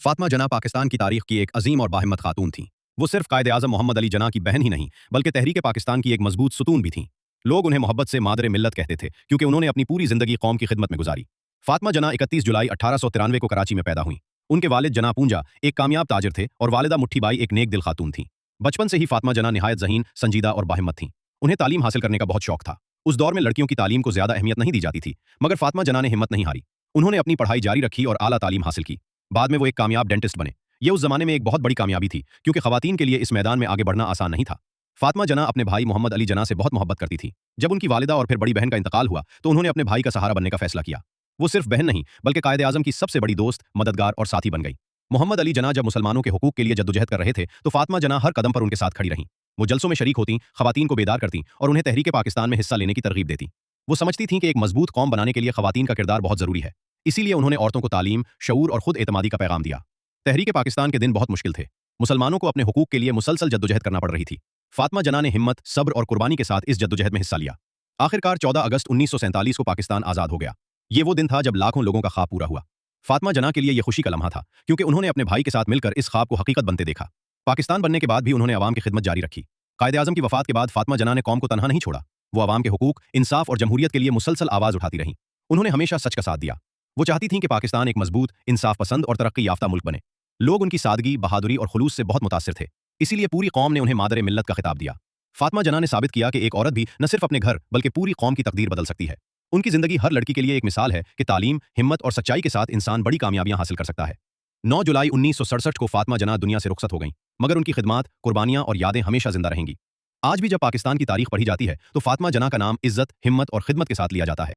फातिमा जना पाकिस्तान की तारीख की एक अजीम और बाहिम्मत खातून थीं। वो सिर्फ कायदे आज़म मोहम्मद अली जना की बहन ही नहीं, बल्कि तहरीक पाकिस्तान की एक मजबूत सुतून भी थीं। लोग उन्हें मोहब्बत से मादरे मिल्लत कहते थे, क्योंकि उन्होंने अपनी पूरी जिंदगी कौम की खिदमत में गुजारी। फातिमा जना 31 जुलाई 1893 को कराची में पैदा हुई। उनके वालिद जना पूंजा एक कामयाब ताजिर थे और वालिदा मुट्ठीबाई एक नेक दिल खातून थीं। बचपन से ही फातिमा जना निहायत ज़हीन, संजीदा और बाहिम्मत थीं। उन्हें तालीम हासिल करने का बहुत शौक था। उस दौर में लड़कियों की तालीम को ज्यादा अहमियत नहीं दी जाती थी, मगर फातिमा जना ने हिम्मत नहीं हारी। उन्होंने अपनी पढ़ाई जारी रखी और आला तालीम हासिल की। बाद में वो एक कामयाब डेंटिस्ट बने। ये उस जमाने में एक बहुत बड़ी कामयाबी थी, क्योंकि खवातीन के लिए इस मैदान में आगे बढ़ना आसान नहीं था। फातिमा जना अपने भाई मोहम्मद अली जना से बहुत मोहब्बत करती थी। जब उनकी वालिदा और फिर बड़ी बहन का इंतकाल हुआ तो उन्होंने अपने भाई का सहारा बनने का फैसला किया। वो सिर्फ बहन नहीं, बल्कि कायदे आज़म की सबसे बड़ी दोस्त, मददगार और साथी बन गई। मोहम्मद अली जना जब मुसलमानों के हुकूक के लिए जद्दोजहद कर रहे थे तो फातिमा जना हर कदम पर उनके साथ खड़ी रहीं। वो जलसों में शरीक होती, खवातीन को बेदार करती और उन्हें तहरीक पाकिस्तान में हिस्सा लेने की तरगीब देती। वो समझती थीं कि एक मजबूत कौम बनाने के लिए खवातीन का किरदार बहुत जरूरी है। इसीलिए उन्होंने औरतों को तालीम, शऊर और खुद एतमादी का पैगाम दिया। तहरीक पाकिस्तान के दिन बहुत मुश्किल थे। मुसलमानों को अपने हुकूक के लिए मुसलसल जद्दोजहद करना पड़ रही थी। फातिमा जना ने हिम्मत, सब्र और कुर्बानी के साथ इस जद्दोजहद में हिस्सा लिया। आखिरकार 14 अगस्त 1947 को पाकिस्तान आज़ाद हो गया। ये वो दिन था जब लाखों लोगों का ख्वाब पूरा हुआ। फातिमा जना के लिए यह खुशी का लम्हा था, क्योंकि उन्होंने अपने भाई के साथ मिलकर इस ख्वाब को हकीकत बनते देखा। पाकिस्तान बनने के बाद भी उन्होंने अवाम की खिदमत जारी रखी। कायदे आज़म की वफात के बाद फातिमा जना ने कौम को तनहा नहीं छोड़ा। वो अवाम के हुकूक, इंसाफ और जमहूरियत के लिए मुसलसल आवाज़ उठाती रहीं। उन्होंने हमेशा सच का साथ दिया। वो चाहती थीं कि पाकिस्तान एक मजबूत, इंसाफ पसंद और तरक्की याफ्ता मुल्क बने। लोग उनकी सादगी, बहादुरी और खुलूस से बहुत मुतासिर थे। इसीलिए पूरी कौम ने उन्हें मादरे मिल्लत का खिताब दिया। फातिमा जना ने साबित किया कि एक औरत भी न सिर्फ अपने घर बल्कि पूरी कौम की तकदीर बदल सकती है। उनकी जिंदगी हर लड़की के लिए एक मिसाल है कि तालीम, हिम्मत और सच्चाई के साथ इंसान बड़ी कामयाबियां हासिल कर सकता है। 9 जुलाई 1967 को फातिमा जना दुनिया से रुखसत हो गईं, मगर उनकी खिदमात, कुर्बानियां और यादें हमेशा जिंदा रहेंगी। आज भी जब पाकिस्तान की तारीख पढ़ी जाती है तो फातिमा जना का नाम इज्जत, हिम्मत और खिदमत के साथ लिया जाता है।